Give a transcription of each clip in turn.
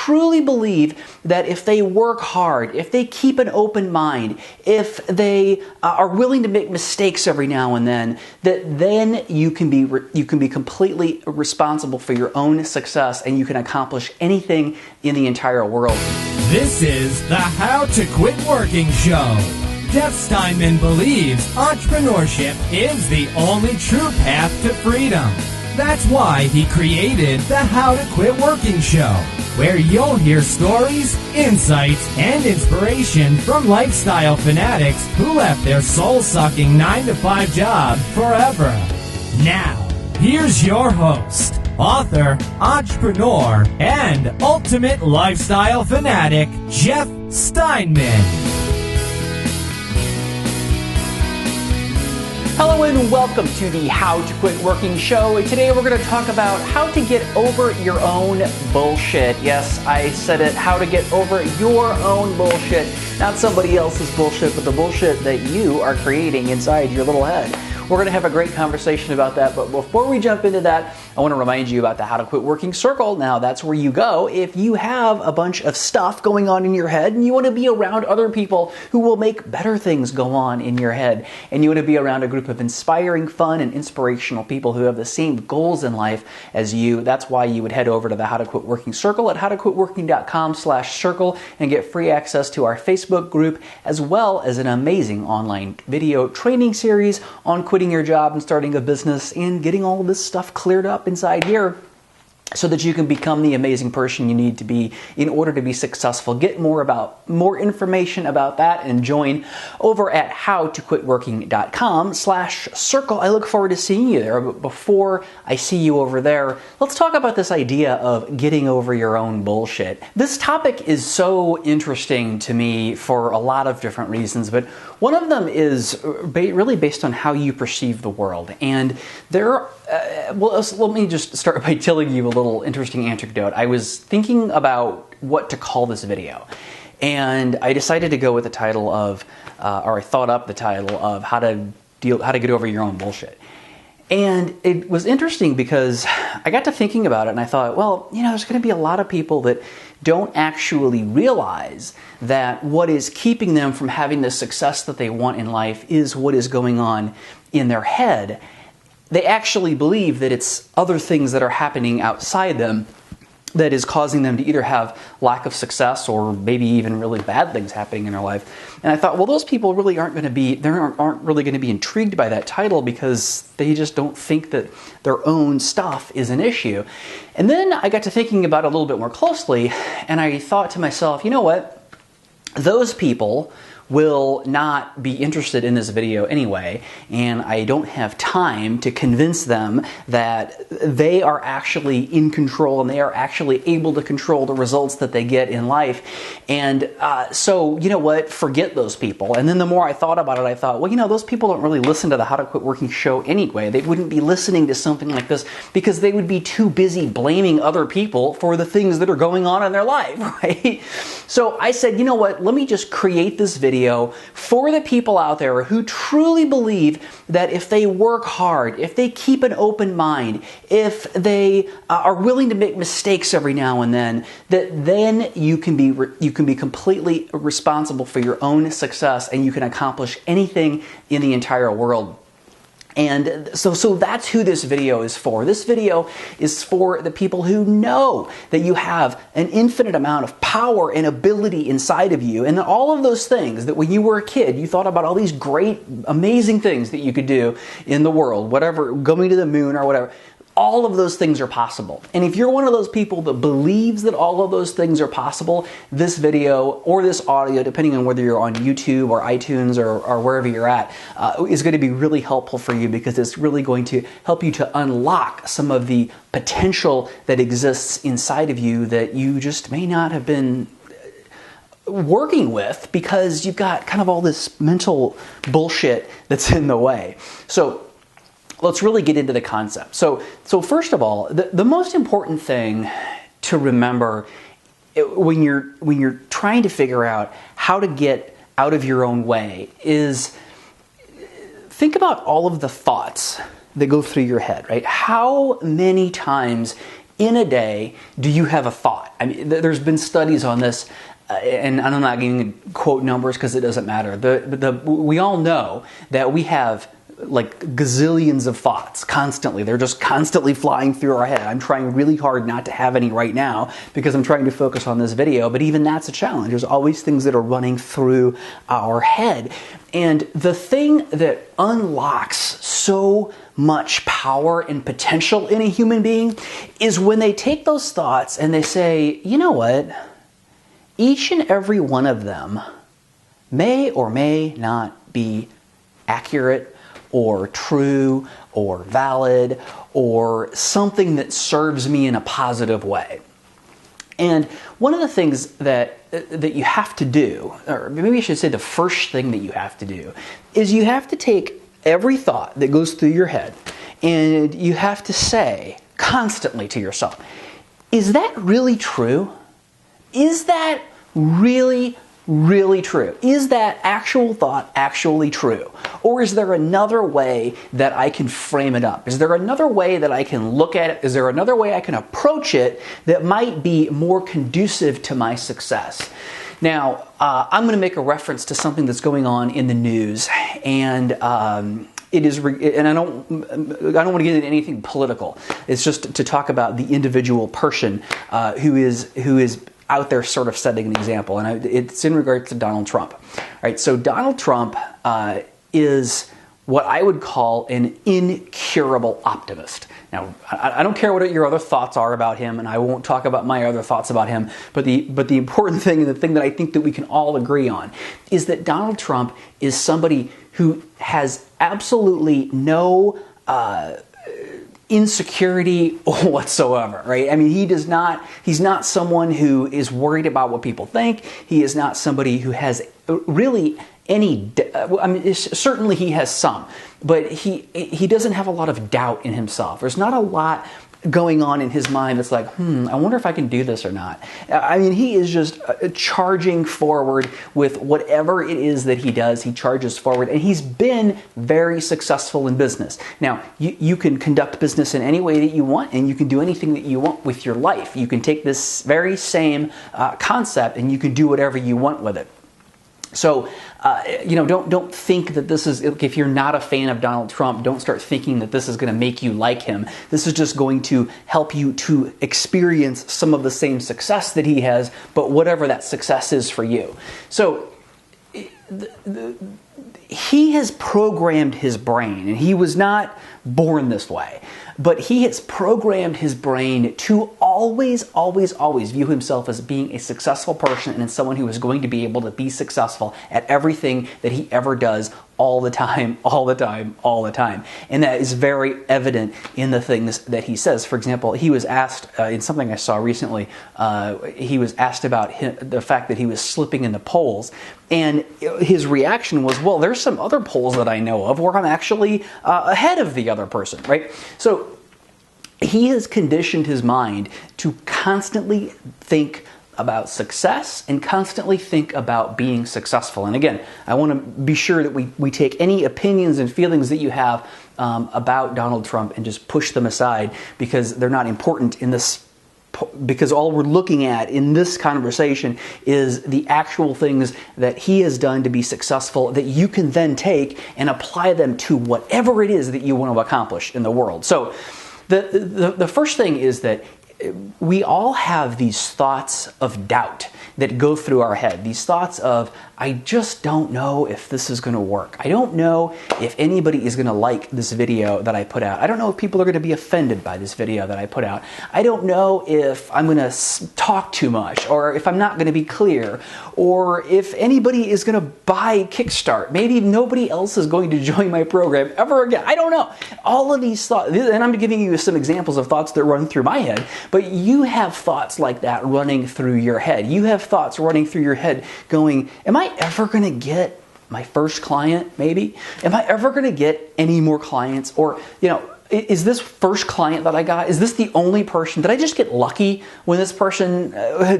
truly believe that if they work hard, if they keep an open mind, if they are willing to make mistakes every now and then, that then you can be completely responsible for your own success and you can accomplish anything in the entire world. This is the How to Quit Working Show. Jeff Steinman believes entrepreneurship is the only true path to freedom. That's why he created the How to Quit Working Show, where you'll hear stories, insights, and inspiration from lifestyle fanatics who left their soul-sucking 9-to-5 job forever. Now, here's your host, author, entrepreneur, and ultimate lifestyle fanatic, Jeff Steinman. Hello and welcome to the How to Quit Working Show. And today we're going to talk about how to get over your own bullshit. Yes, I said it, how to get over your own bullshit. Not somebody else's bullshit, but the bullshit that you are creating inside your little head. We're going to have a great conversation about that, but before we jump into that, I want to remind you about the How to Quit Working Circle. Now, that's where you go if you have a bunch of stuff going on in your head and you want to be around other people who will make better things go on in your head. And you want to be around a group of inspiring, fun, and inspirational people who have the same goals in life as you. That's why you would head over to the How to Quit Working Circle at howtoquitworking.com/circle and get free access to our Facebook group, as well as an amazing online video training series on quitting your job and starting a business and getting all of this stuff cleared up inside here so that you can become the amazing person you need to be in order to be successful. Get more information about that and join over at howtoquitworking.com/circle. I look forward to seeing you there. But before I see you over there, let's talk about this idea of getting over your own bullshit. This topic is so interesting to me for a lot of different reasons, but one of them is really based on how you perceive the world. And let me just start by telling you a little interesting anecdote. I was thinking about what to call this video, and I decided to go with the title of, I thought up the title of how to get over your own bullshit. And it was interesting because I got to thinking about it and I thought, well, there's going to be a lot of people that don't actually realize that what is keeping them from having the success that they want in life is what is going on in their head. They actually believe that it's other things that are happening outside them that is causing them to either have lack of success or maybe even really bad things happening in their life. And I thought, well, those people really aren't really going to be intrigued by that title because they just don't think that their own stuff is an issue. And then I got to thinking about it a little bit more closely, and I thought to myself, you know what? Those people will not be interested in this video anyway, and I don't have time to convince them that they are actually in control and they are actually able to control the results that they get in life. And so, you know what? Forget those people. And then the more I thought about it, I thought, well, those people don't really listen to the How to Quit Working show anyway. They wouldn't be listening to something like this because they would be too busy blaming other people for the things that are going on in their life, right? So I said, you know what? Let me just create this video for the people out there who truly believe that if they work hard, if they keep an open mind, if they are willing to make mistakes every now and then, that then you can be completely responsible for your own success and you can accomplish anything in the entire world. And so that's who this video is for. This video is for the people who know that you have an infinite amount of power and ability inside of you. And all of those things that when you were a kid, you thought about all these great, amazing things that you could do in the world, whatever, going to the moon or whatever. All of those things are possible. And if you're one of those people that believes that all of those things are possible, this video or this audio, depending on whether you're on YouTube or iTunes or wherever you're at, is going to be really helpful for you because it's really going to help you to unlock some of the potential that exists inside of you that you just may not have been working with because you've got kind of all this mental bullshit that's in the way. So let's really get into the concept. So first of all, the most important thing to remember when you're trying to figure out how to get out of your own way is think about all of the thoughts that go through your head, right? How many times in a day do you have a thought? I mean, there's been studies on this, and I'm not going to quote numbers because it doesn't matter. We all know that we have like gazillions of thoughts constantly. They're just constantly flying through our head. I'm trying really hard not to have any right now because I'm trying to focus on this video, but even that's a challenge. There's always things that are running through our head. And the thing that unlocks so much power and potential in a human being is when they take those thoughts and they say, you know what? Each and every one of them may or may not be accurate or true or valid or something that serves me in a positive way. And one of the things that you have to do, or maybe I should say the first thing that you have to do, is you have to take every thought that goes through your head and you have to say constantly to yourself, is that really true? Is that really true? Is that actual thought actually true? Or is there another way that I can frame it up? Is there another way that I can look at it? Is there another way I can approach it that might be more conducive to my success? Now, I'm going to make a reference to something that's going on in the news, and it is, and I don't want to get into anything political. It's just to talk about the individual person who is out there sort of setting an example, and it's in regards to Donald Trump. All right, so Donald Trump is what I would call an incurable optimist. Now, I don't care what your other thoughts are about him, and I won't talk about my other thoughts about him, but the important thing, and the thing that I think that we can all agree on, is that Donald Trump is somebody who has absolutely no insecurity whatsoever, right? I mean, he's not someone who is worried about what people think. He is not somebody who has really any, I mean, certainly he has some, but he doesn't have a lot of doubt in himself. There's not a lot going on in his mind that's like, I wonder if I can do this or not. I mean, he is just charging forward with whatever it is that he does. He charges forward, and he's been very successful in business. Now, you can conduct business in any way that you want, and you can do anything that you want with your life. You can take this very same concept, and you can do whatever you want with it. So, don't think that this is, if you're not a fan of Donald Trump, don't start thinking that this is going to make you like him. This is just going to help you to experience some of the same success that he has, but whatever that success is for you. So, he has programmed his brain, and he was not born this way, but he has programmed his brain to always view himself as being a successful person and as someone who is going to be able to be successful at everything that he ever does all the time. And that is very evident in the things that he says. For example, he was asked, in something I saw recently, he was asked about the fact that he was slipping in the polls. And his reaction was, well, there's some other polls that I know of where I'm actually ahead of the other person, right? So he has conditioned his mind to constantly think about success and constantly think about being successful. And again, I want to be sure that we take any opinions and feelings that you have about Donald Trump and just push them aside because they're not important in this, because all we're looking at in this conversation is the actual things that he has done to be successful that you can then take and apply them to whatever it is that you want to accomplish in the world. So the first thing is that we all have these thoughts of doubt that go through our head. These thoughts of, I just don't know if this is going to work. I don't know if anybody is going to like this video that I put out. I don't know if people are going to be offended by this video that I put out. I don't know if I'm going to talk too much, or if I'm not going to be clear, or if anybody is going to buy Kickstart. Maybe nobody else is going to join my program ever again. I don't know. All of these thoughts, and I'm giving you some examples of thoughts that run through my head, but you have thoughts like that running through your head. You have thoughts running through your head going, am I ever going to get my first client, maybe? Am I ever going to get any more clients? Or, is this first client that I got, is this the only person? Did I just get lucky when this person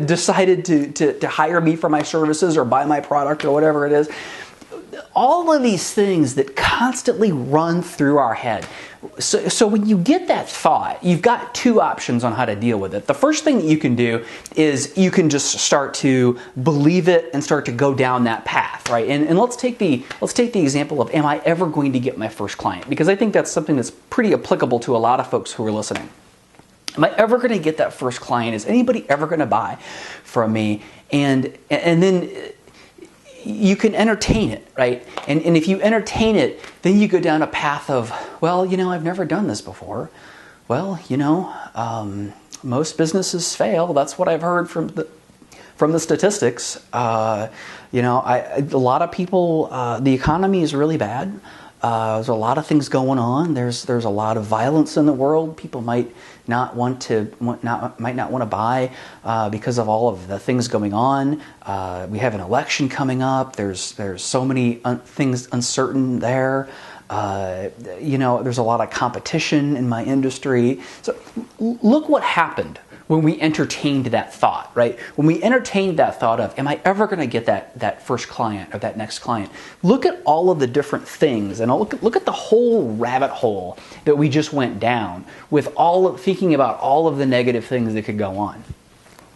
decided to hire me for my services or buy my product or whatever it is? all of these things that constantly run through our head. So when you get that thought, you've got two options on how to deal with it. The first thing that you can do is you can just start to believe it and start to go down that path, right? And let's take the example of, am I ever going to get my first client? Because I think that's something that's pretty applicable to a lot of folks who are listening. Am I ever going to get that first client? Is anybody ever going to buy from me? And then you can entertain it, right? And if you entertain it, then you go down a path of, well, I've never done this before. Well, most businesses fail. That's what I've heard from the statistics. A lot of people, the economy is really bad. There's a lot of things going on. There's a lot of violence in the world. People might not want to buy because of all of the things going on. We have an election coming up. There's so many things uncertain there. There's a lot of competition in my industry. So look what happened when we entertained that thought, right? When we entertained that thought of, am I ever going to get that first client or that next client? Look at all of the different things, and look at the whole rabbit hole that we just went down with thinking about all of the negative things that could go on,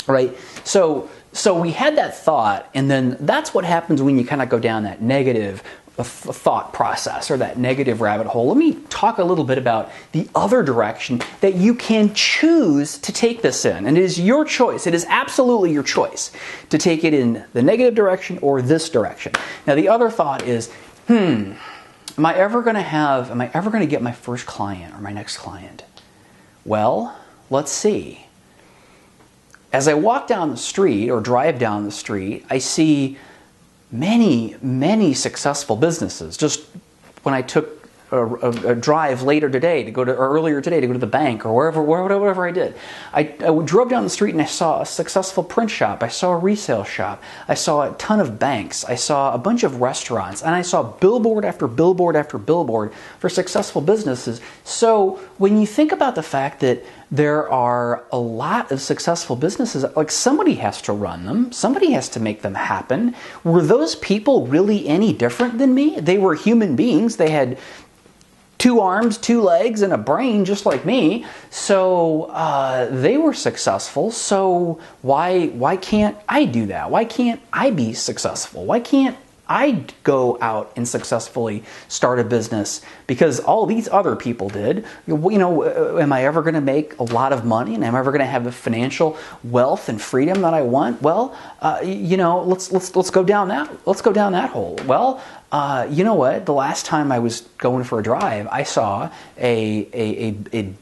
right? So we had that thought, and then that's what happens when you kind of go down that negative thought process or that negative rabbit hole. Let me talk a little bit about the other direction that you can choose to take this in. And it is your choice. It is absolutely your choice to take it in the negative direction or this direction. Now, the other thought is, am I ever going to get my first client or my next client? Well, let's see. As I walk down the street or drive down the street, I see many, many successful businesses. Just when I took a drive earlier today to go to the bank or wherever I did, I drove down the street and I saw a successful print shop. I saw a resale shop. I saw a ton of banks. I saw a bunch of restaurants, and I saw billboard after billboard after billboard for successful businesses. So when you think about the fact that there are a lot of successful businesses, like somebody has to run them, somebody has to make them happen. Were those people really any different than me? They were human beings. They had 2 arms, 2 legs, and a brain just like me. So they were successful. So why can't I do that? Why can't I be successful? Why can't I go out and successfully start a business because all these other people did? Am I ever going to make a lot of money, and am I ever going to have the financial wealth and freedom that I want? Well, let's go down that hole. Well, you know what? The last time I was going for a drive, I saw a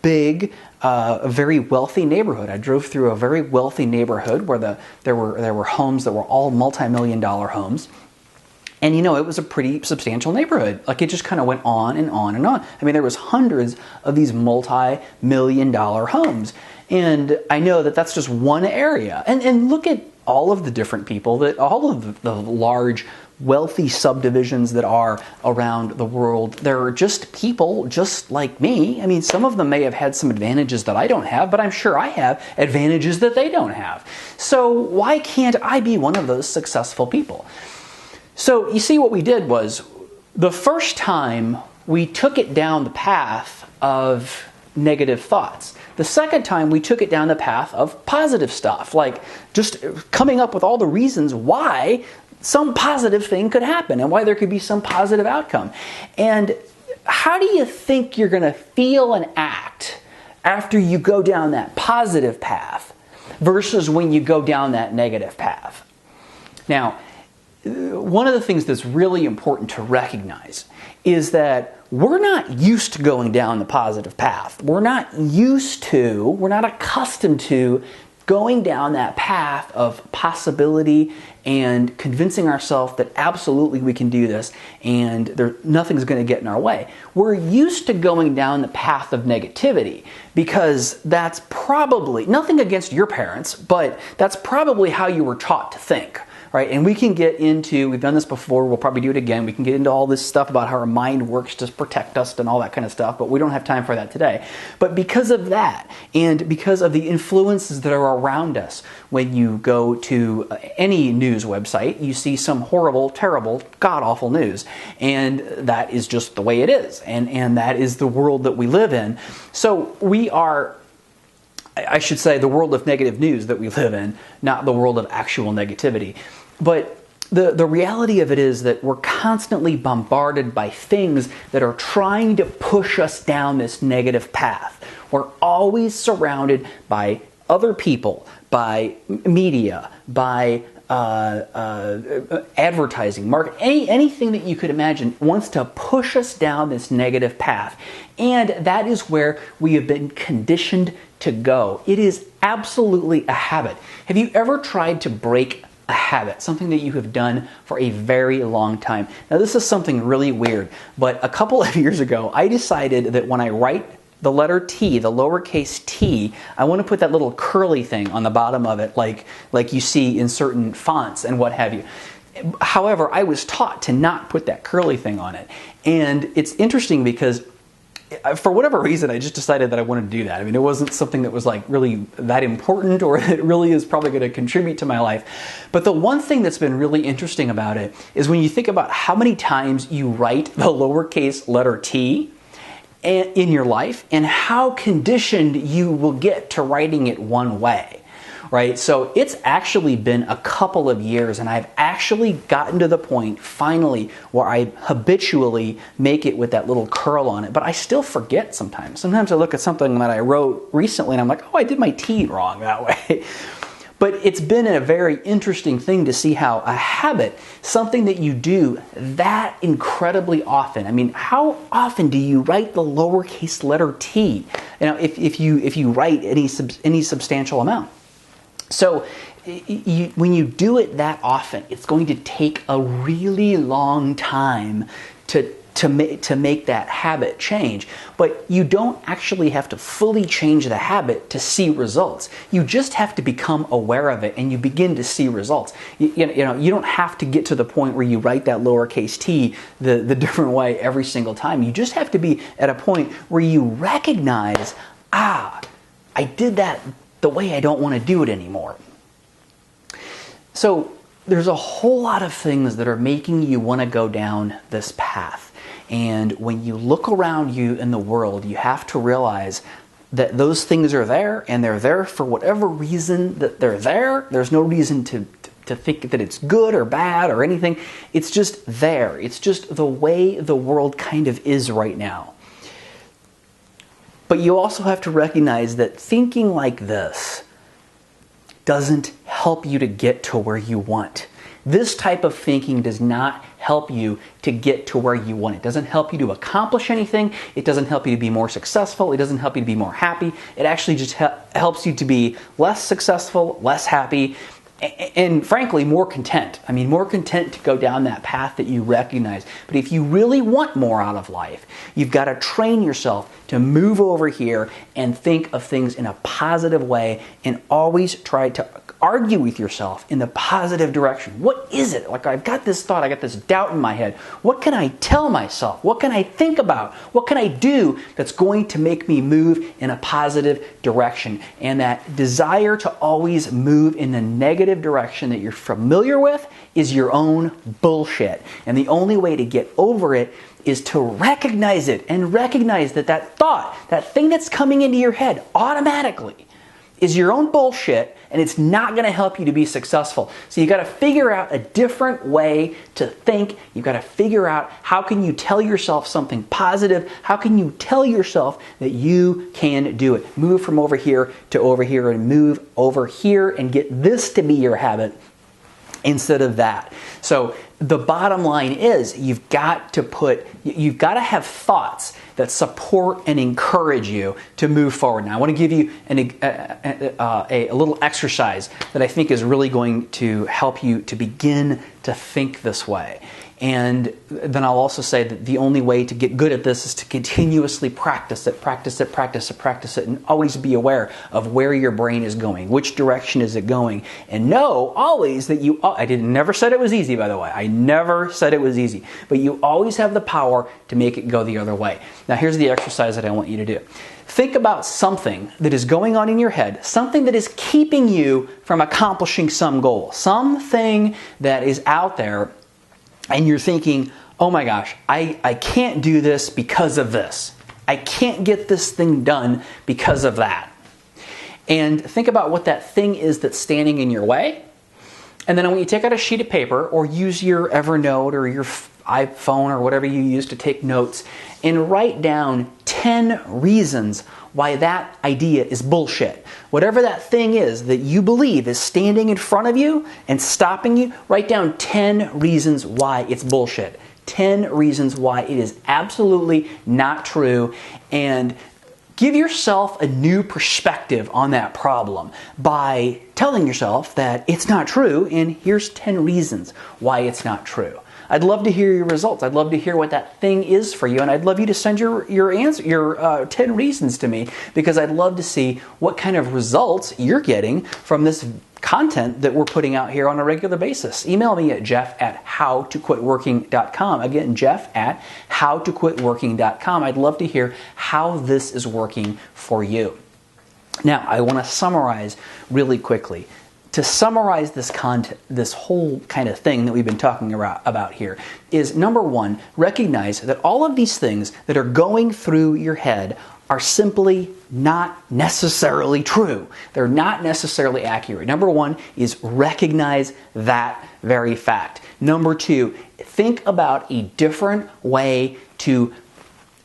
big, a very wealthy neighborhood. I drove through a very wealthy neighborhood where there were homes that were all multi-million-dollar homes. And it was a pretty substantial neighborhood. Like, it just kind of went on and on and on. I mean, there was hundreds of these multi-million-dollar homes. And I know that that's just one area. And look at all of the different people, all of the large, wealthy subdivisions that are around the world. They're just people just like me. I mean, some of them may have had some advantages that I don't have, but I'm sure I have advantages that they don't have. So why can't I be one of those successful people? So you see, what we did was, the first time we took it down the path of negative thoughts. The second time we took it down the path of positive stuff, like just coming up with all the reasons why some positive thing could happen and why there could be some positive outcome. And how do you think you're going to feel and act after you go down that positive path versus when you go down that negative path? Now, one of the things that's really important to recognize is that we're not used to going down the positive path. We're not accustomed to going down that path of possibility and convincing ourselves that absolutely we can do this and nothing's going to get in our way. We're used to going down the path of negativity because that's probably, nothing against your parents, but that's probably how you were taught to think. right? And we can get into, we've done this before, we'll probably do it again, we can get into all this stuff about how our mind works to protect us and all that kind of stuff, but we don't have time for that today. But because of that, and because of the influences that are around us, when you go to any news website, you see some horrible, terrible, god-awful news. And that is just the way it is. And that is the world that we live in. So we are, I should say, the world of negative news that we live in, not the world of actual negativity. But the reality of it is that we're constantly bombarded by things that are trying to push us down this negative path. We're always surrounded by other people, by media, by advertising, market, anything that you could imagine wants to push us down this negative path. And that is where we have been conditioned to go. It is absolutely a habit. Have you ever tried to break a habit, something that you have done for a very long time? Now, this is something really weird, but a couple of years ago, I decided that when I write the letter T, the lowercase t, I want to put that little curly thing on the bottom of it, like you see in certain fonts and what have you. However, I was taught to not put that curly thing on it. And it's interesting because for whatever reason, I just decided that I wanted to do that. I mean, it wasn't something that was like really that important, or it really is probably going to contribute to my life. But the one thing that's been really interesting about it is when you think about how many times you write the lowercase letter T in your life and how conditioned you will get to writing it one way. Right? So it's actually been a couple of years, and I've actually gotten to the point finally where I habitually make it with that little curl on it, but I still forget sometimes. Sometimes I look at something that I wrote recently and I'm like, oh, I did my T wrong that way. But it's been a very interesting thing to see how a habit, something that you do that incredibly often. I mean, how often do you write the lowercase letter T? You know, if you write any substantial amount. So when you do it that often, it's going to take a really long time to make that habit change. But you don't actually have to fully change the habit to see results. You just have to become aware of it, and you begin to see results. You don't have to get to the point where you write that lowercase t the different way every single time. You just have to be at a point where you recognize, I did that the way I don't want to do it anymore. So there's a whole lot of things that are making you want to go down this path. And when you look around you in the world, you have to realize that those things are there, and they're there for whatever reason that they're there. There's no reason to think that it's good or bad or anything. It's just there. It's just the way the world kind of is right now. But you also have to recognize that thinking like this doesn't help you to get to where you want. This type of thinking does not help you to get to where you want. It doesn't help you to accomplish anything. It doesn't help you to be more successful. It doesn't help you to be more happy. It actually just helps you to be less successful, less happy, and frankly, more content. I mean, more content to go down that path that you recognize. But if you really want more out of life, you've got to train yourself to move over here and think of things in a positive way, and always try to argue with yourself in the positive direction. What is it? Like, I've got this thought, I got this doubt in my head. What can I tell myself? What can I think about? What can I do that's going to make me move in a positive direction? And that desire to always move in the negative direction that you're familiar with is your own bullshit. And the only way to get over it is to recognize it, and recognize that that thought, that thing that's coming into your head automatically, is your own bullshit, and it's not going to help you to be successful. So you got to figure out a different way to think. You've got to figure out, how can you tell yourself something positive? How can you tell yourself that you can do it? Move from over here to over here, and move over here, and get this to be your habit instead of that. So the bottom line is you've got to have thoughts that support and encourage you to move forward. Now, I want to give you a little exercise that I think is really going to help you to begin to think this way. And then I'll also say that the only way to get good at this is to continuously practice it, and always be aware of where your brain is going, which direction is it going, and know always that never said it was easy, by the way. I never said it was easy, but you always have the power to make it go the other way. Now, here's the exercise that I want you to do. Think about something that is going on in your head, something that is keeping you from accomplishing some goal, something that is out there. And you're thinking, oh my gosh, I can't do this because of this. I can't get this thing done because of that. And think about what that thing is that's standing in your way. And then when you take out a sheet of paper or use your Evernote or your iPhone or whatever you use to take notes and write down 10 reasons why that idea is bullshit. Whatever that thing is that you believe is standing in front of you and stopping you, write down 10 reasons why it's bullshit. 10 reasons why it is absolutely not true, and give yourself a new perspective on that problem by telling yourself that it's not true, and here's 10 reasons why it's not true. I'd love to hear your results. I'd love to hear what that thing is for you, and I'd love you to send your answer, your 10 reasons to me, because I'd love to see what kind of results you're getting from this content that we're putting out here on a regular basis. Email me at jeff@howtoquitworking.com. Again, jeff@howtoquitworking.com. I'd love to hear how this is working for you. Now, I want to summarize really quickly. To summarize this content, this whole kind of thing that we've been talking about here, is number one, recognize that all of these things that are going through your head are simply not necessarily true. They're not necessarily accurate. Number one is recognize that very fact. Number two, think about a different way to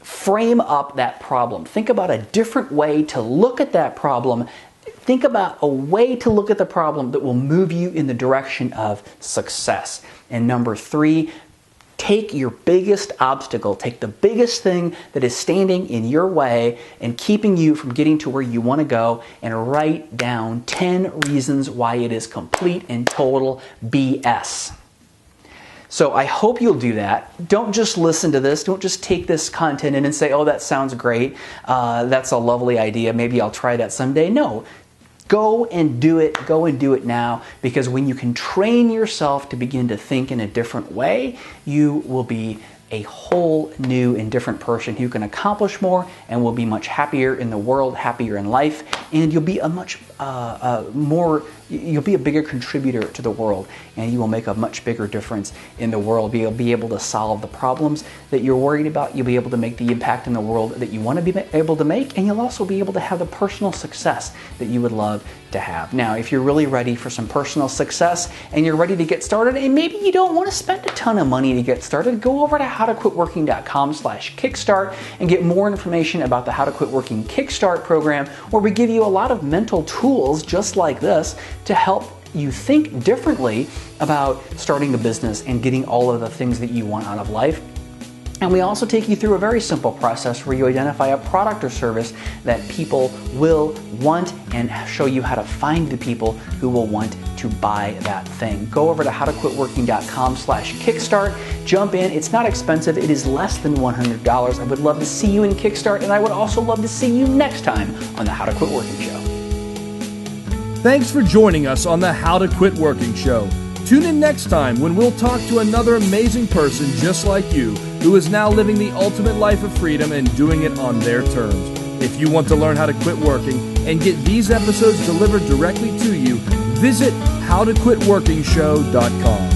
frame up that problem. Think about a different way to look at that problem. Think about a way to look at the problem that will move you in the direction of success. And number three, take your biggest obstacle, take the biggest thing that is standing in your way and keeping you from getting to where you want to go, and write down 10 reasons why it is complete and total BS. So I hope you'll do that. Don't just listen to this. Don't just take this content in and say, oh, that sounds great. That's a lovely idea. Maybe I'll try that someday. No. Go and do it. Go and do it now, because when you can train yourself to begin to think in a different way, you will be a whole new and different person who can accomplish more and will be much happier in the world, happier in life, and you'll be a much you'll be a bigger contributor to the world, and you will make a much bigger difference in the world. You'll be able to solve the problems that you're worried about. You'll be able to make the impact in the world that you want to be able to make, and you'll also be able to have the personal success that you would love to have. Now, if you're really ready for some personal success and you're ready to get started, and maybe you don't want to spend a ton of money to get started, go over to howtoquitworking.com/kickstart and get more information about the How to Quit Working Kickstart program, where we give you a lot of mental tools just like this to help you think differently about starting a business and getting all of the things that you want out of life. And we also take you through a very simple process where you identify a product or service that people will want and show you how to find the people who will want to buy that thing. Go over to howtoquitworking.com/kickstart. Jump in. It's not expensive. It is less than $100. I would love to see you in Kickstart, and I would also love to see you next time on the How to Quit Working Show. Thanks for joining us on the How to Quit Working Show. Tune in next time when we'll talk to another amazing person just like you, who is now living the ultimate life of freedom and doing it on their terms. If you want to learn how to quit working and get these episodes delivered directly to you, visit howtoquitworkingshow.com.